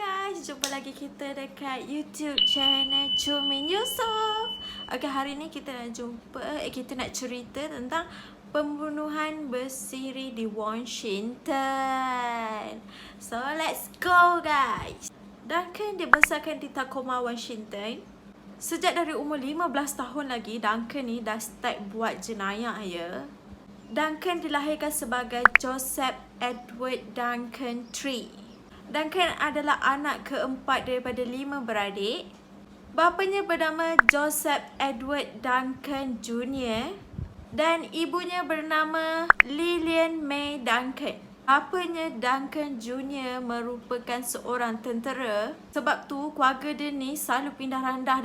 guys, jumpa lagi kita dekat YouTube channel Cumi Yusof. Okay, hari ni kita nak cerita tentang pembunuhan bersiri di Washington. So, let's go guys. Duncan dibesarkan di Tacoma, Washington. Sejak dari umur 15 tahun lagi, Duncan ni dah start buat jenayah ya. Duncan dilahirkan sebagai Joseph Edward Duncan III. Duncan adalah anak keempat daripada 5 beradik. Bapanya bernama Joseph Edward Duncan Jr. dan ibunya bernama Lillian May Duncan. Bapanya Duncan Jr. merupakan seorang tentera. Sebab tu keluarga dia ni selalu pindah randah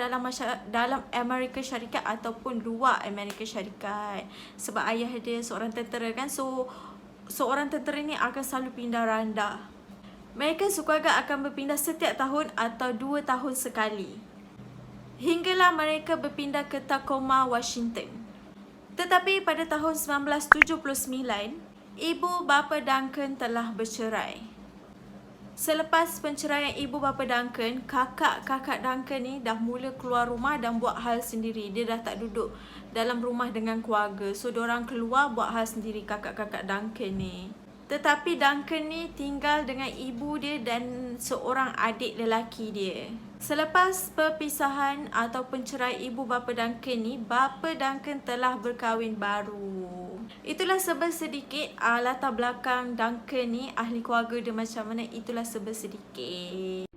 dalam Amerika Syarikat ataupun luar Amerika Syarikat. Sebab ayah dia seorang tentera kan. So seorang tentera ni akan selalu pindah randah. Mereka sekeluarga akan berpindah setiap tahun atau 2 tahun sekali. Hinggalah mereka berpindah ke Tacoma, Washington. Tetapi pada tahun 1979, ibu bapa Duncan telah bercerai. Selepas penceraian ibu bapa Duncan, kakak-kakak Duncan ni dah mula keluar rumah dan buat hal sendiri. Dia dah tak duduk dalam rumah dengan keluarga. So, diorang keluar buat hal sendiri, kakak-kakak Duncan ni. Tetapi Duncan ni tinggal dengan ibu dia dan seorang adik lelaki dia. Selepas perpisahan atau pencerai ibu bapa Duncan ni, bapa Duncan telah berkahwin baru. Itulah sedikit latar belakang Duncan ni, ahli keluarga dia macam mana, itulah sedikit.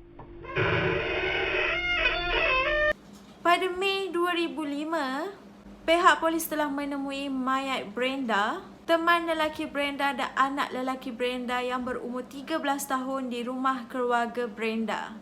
Pada Mei 2005, pihak polis telah menemui mayat Brenda, teman lelaki Brenda dan anak lelaki Brenda yang berumur 13 tahun di rumah keluarga Brenda.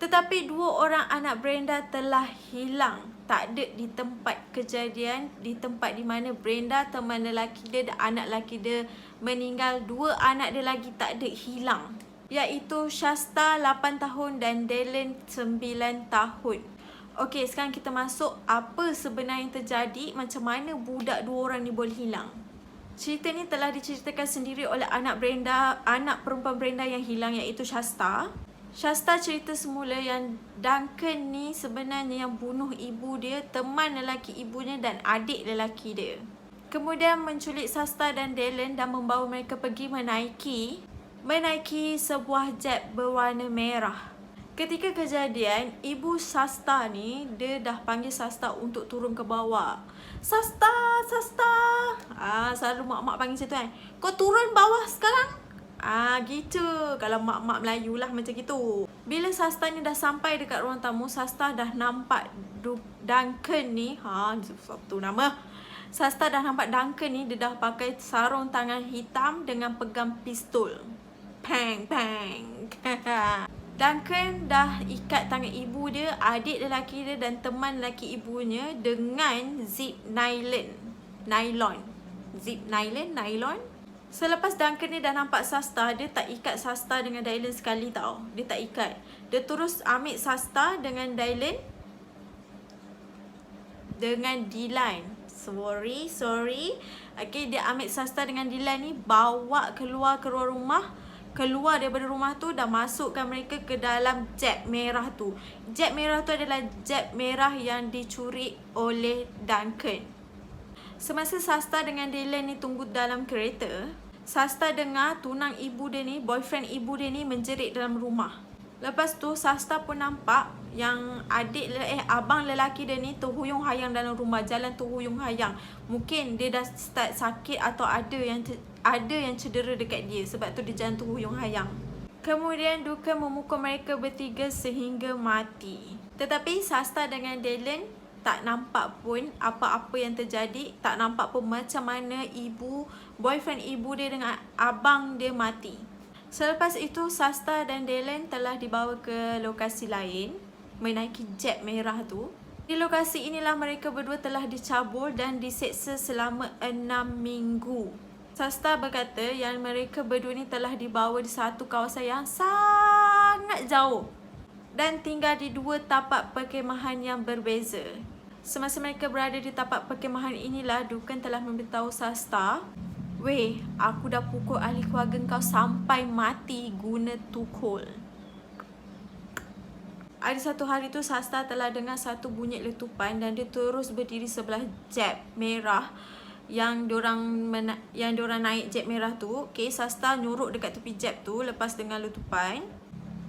Tetapi 2 orang anak Brenda telah hilang. Tak ada di tempat kejadian, di tempat di mana Brenda, teman lelaki dia dan anak lelaki dia meninggal. 2 anak dia lagi tak ada, hilang. Iaitu Shasta 8 tahun dan Dylan 9 tahun. Okey, sekarang kita masuk apa sebenarnya yang terjadi, macam mana budak 2 orang ni boleh hilang. Cerita ni telah diceritakan sendiri oleh anak perempuan Brenda yang hilang, iaitu Shasta. Shasta cerita semula yang Duncan ni sebenarnya yang bunuh ibu dia, teman lelaki ibunya dan adik lelaki dia. Kemudian menculik Shasta dan Dylan dan membawa mereka pergi menaiki sebuah jet berwarna merah. Ketika kejadian, ibu Shasta ni, dia dah panggil Shasta untuk turun ke bawah. Shasta! Selalu mak-mak panggil macam tu kan. Kau turun bawah sekarang? Gitu. Kalau mak-mak Melayu lah macam gitu. Bila Shasta ni dah sampai dekat ruang tamu, Shasta dah nampak Duncan ni. Satu nama. Shasta dah nampak Duncan ni, dia dah pakai sarung tangan hitam dengan pegang pistol. Pang. Duncan dah ikat tangan ibu dia, adik lelaki dia dan teman lelaki ibunya dengan zip nylon. Selepas Duncan ni dah nampak Shasta, dia tak ikat Shasta dengan Dylan sekali tau. Dia tak ikat. Dia terus ambil Shasta dengan Dylan dengan Dylan. Sorry. Okay, dia ambil Shasta dengan Dylan ni, bawa keluar rumah. Keluar daripada rumah tu, dah masukkan mereka ke dalam jet merah tu. Jet merah tu adalah jet merah yang dicuri oleh Duncan. Semasa Shasta dengan Dylan ni tunggu dalam kereta, Shasta dengar tunang ibu dia ni, boyfriend ibu dia ni menjerit dalam rumah. Lepas tu Shasta pun nampak yang abang lelaki dia ni terhuyung-hayang dalam rumah, jalan terhuyung-hayang. Mungkin dia dah start sakit atau ada yang cedera dekat dia, sebab tu dia jalan terhuyung-hayang. Kemudian Duncan memukul mereka bertiga sehingga mati. Tetapi Shasta dengan Dylan tak nampak pun apa-apa yang terjadi, tak nampak pun macam mana boyfriend ibu dia dengan abang dia mati. Selepas itu, Shasta dan Dylan telah dibawa ke lokasi lain, menaiki jet merah tu. Di lokasi inilah mereka berdua telah dicabul dan diseksa selama 6 minggu. Shasta berkata yang mereka berdua ni telah dibawa di satu kawasan yang sangat jauh dan tinggal di 2 tapak perkemahan yang berbeza. Semasa mereka berada di tapak perkemahan inilah, Duncan telah memberitahu Shasta, "Weh, aku dah pukul ahli keluarga kau sampai mati guna tukul." Ada satu hari tu Sasta telah dengar satu bunyi letupan dan dia terus berdiri sebelah jeb merah yang diorang naik jeb merah tu. Okay, Sasta nyuruk dekat tepi jeb tu lepas dengar letupan.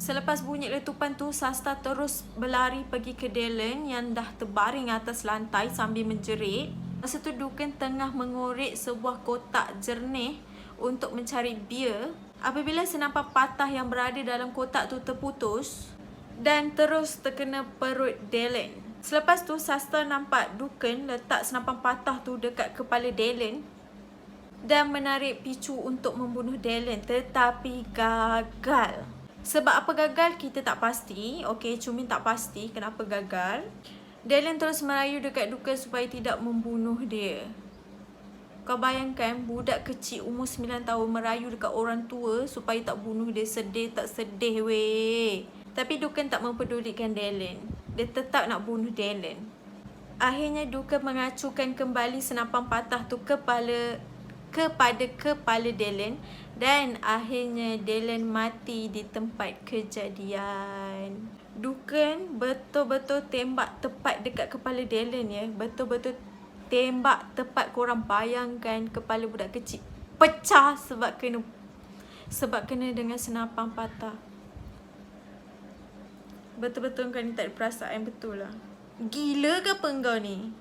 Selepas bunyi letupan tu, Sasta terus berlari pergi ke Dylan yang dah terbaring atas lantai sambil menjerit. Masa tu Duncan tengah mengorek sebuah kotak jernih untuk mencari bia. Apabila senapan patah yang berada dalam kotak tu terputus dan terus terkena perut Dylan. Selepas tu, Sasta nampak Duncan letak senapan patah tu dekat kepala Dylan dan menarik picu untuk membunuh Dylan, tetapi gagal. Sebab apa gagal, kita tak pasti. Okay, Cumin tak pasti kenapa gagal. Dylan terus merayu dekat Duncan supaya tidak membunuh dia. Kau bayangkan budak kecil umur 9 tahun merayu dekat orang tua supaya tak bunuh dia. Sedih tak sedih weh. Tapi Duncan tak mempedulikan Dylan. Dia tetap nak bunuh Dylan. Akhirnya Duncan mengacukan kembali senapan patah tu kepada kepala Dylan dan akhirnya Dylan mati di tempat kejadian. Duncan betul-betul tembak tepat dekat kepala Dylan ya. Betul-betul tembak tepat. Korang bayangkan kepala budak kecil pecah sebab kena dengan senapan patah. Betul-betul kau ni tak ada perasaan, betul lah. Gila ke apa kau ni?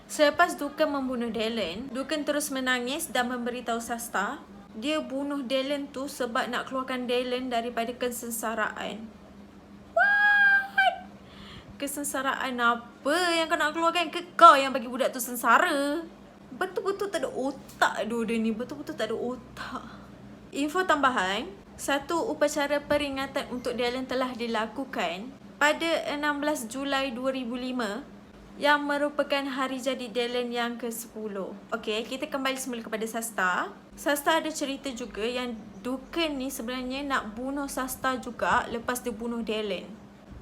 Selepas Duncan membunuh Dylan, Duncan terus menangis dan memberitahu Sasta dia bunuh Dylan tu sebab nak keluarkan Dylan daripada kesengsaraan. What? Kesengsaraan apa yang kau nak keluarkan? Ke kau yang bagi budak tu sengsara? Betul-betul tak ada otak dia ni. Betul-betul tak ada otak. Info tambahan, satu upacara peringatan untuk Dylan telah dilakukan pada 16 Julai 2005 yang merupakan hari jadi Dylan yang ke-10. Okay, kita kembali semula kepada Sasta. Sasta ada cerita juga yang Duncan ni sebenarnya nak bunuh Sasta juga lepas dia bunuh Dylan.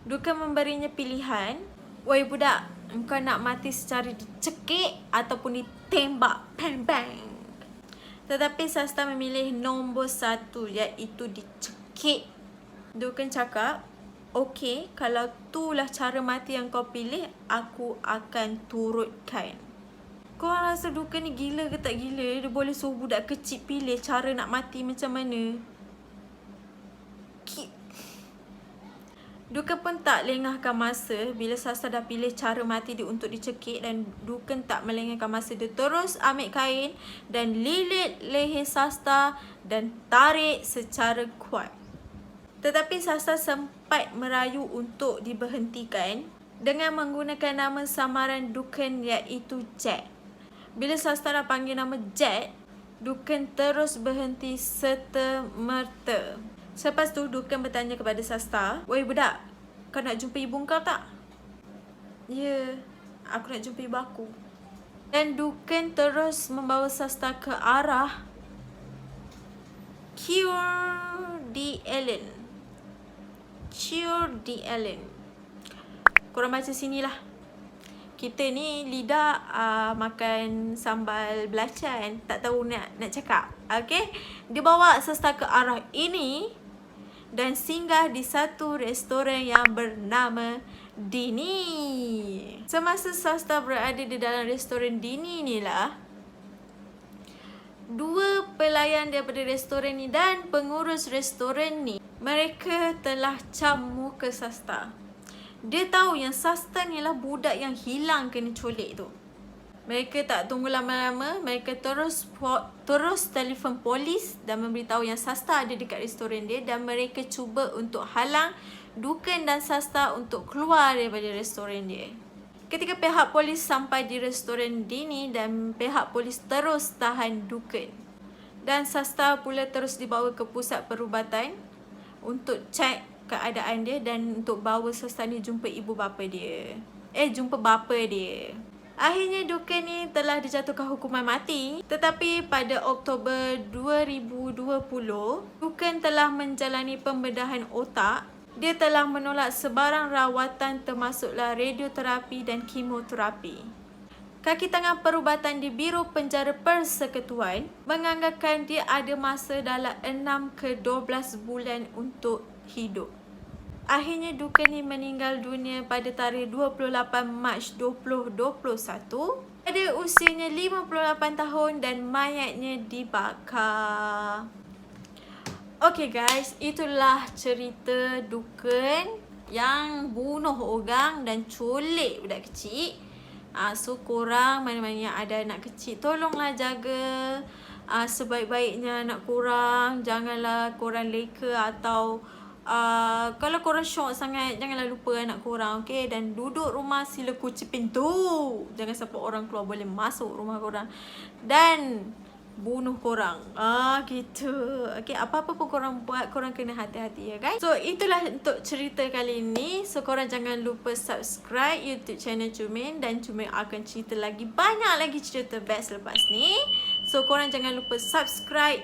Duncan memberinya pilihan, woi budak, engkau nak mati secara dicekik ataupun ditembak, bang bang. Tetapi Sasta memilih nombor 1 iaitu dicekik. Duncan cakap, okey, kalau itulah cara mati yang kau pilih, aku akan turutkan. Kau rasa Duncan ni gila ke tak gila? Dia boleh suruh budak kecil pilih cara nak mati macam mana? Duncan pun tak lengahkan masa bila Sasta dah pilih cara mati dia untuk dicekik, dan Duncan tak melengahkan masa. Dia terus ambil kain dan lilit leher Sasta dan tarik secara kuat. Tetapi Sasta sempat merayu untuk diberhentikan dengan menggunakan nama samaran Duncan iaitu Jack. Bila Sasta dah panggil nama Jack, Duncan terus berhenti serta-merta. Selepas tu Duncan bertanya kepada Sasta, woi budak, kau nak jumpa ibu kau tak? Ya, aku nak jumpa ibu aku. Dan Duncan terus membawa Sasta ke arah Cure the Ellen. Korang baca sini lah. Kita ni lidah makan sambal belacan, tak tahu nak cakap. Okay, dia bawa Sasta ke arah ini dan singgah di satu restoran yang bernama Dini. Semasa Sasta berada di dalam restoran Dini ni lah, dua pelayan daripada restoran ni dan pengurus restoran ni, mereka telah cam muka Sasta. Dia tahu yang Sasta ni lah budak yang hilang kena culik tu. Mereka tak tunggu lama-lama, mereka terus telefon polis dan memberitahu yang Sasta ada dekat restoran dia, dan mereka cuba untuk halang Duncan dan Sasta untuk keluar daripada restoran dia. Ketika pihak polis sampai di restoran Dini, dan pihak polis terus tahan Duncan, dan Sasta pula terus dibawa ke pusat perubatan untuk cek keadaan dia dan untuk bawa Sasta ni jumpa ibu bapa dia. Jumpa bapa dia. Akhirnya Duncan ni telah dijatuhkan hukuman mati. Tetapi pada Oktober 2020, Duncan telah menjalani pembedahan otak. Dia telah menolak sebarang rawatan termasuklah radioterapi dan kemoterapi. Kaki tangan perubatan di Biro Penjara Persekutuan menganggarkan dia ada masa dalam 6 ke 12 bulan untuk hidup. Akhirnya Duken ni meninggal dunia pada tarikh 28 Mac 2021 pada usianya 58 tahun dan mayatnya dibakar. Okay guys, itulah cerita Duken yang bunuh orang dan culik budak kecil. So korang mana-mana yang ada anak kecil, tolonglah jaga sebaik-baiknya anak korang. Janganlah korang leka atau kalau korang syok sangat, janganlah lupa anak korang, okay? Dan duduk rumah sila kunci pintu. Jangan sampai orang keluar boleh masuk rumah korang dan bunuh korang. Gitu. Okay, apa-apa pun korang buat, korang kena hati-hati ya guys. So itulah untuk cerita kali ini. So korang jangan lupa subscribe YouTube channel Cumin, dan Cumin akan cerita lagi banyak lagi cerita best lepas ni. So korang jangan lupa subscribe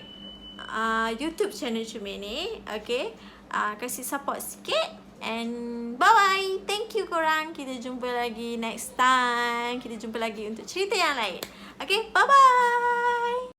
YouTube channel Cumin ni, okay? Kasih support sikit. And bye-bye. Thank you korang. Kita jumpa lagi next time. Kita jumpa lagi untuk cerita yang lain. Okay, bye-bye.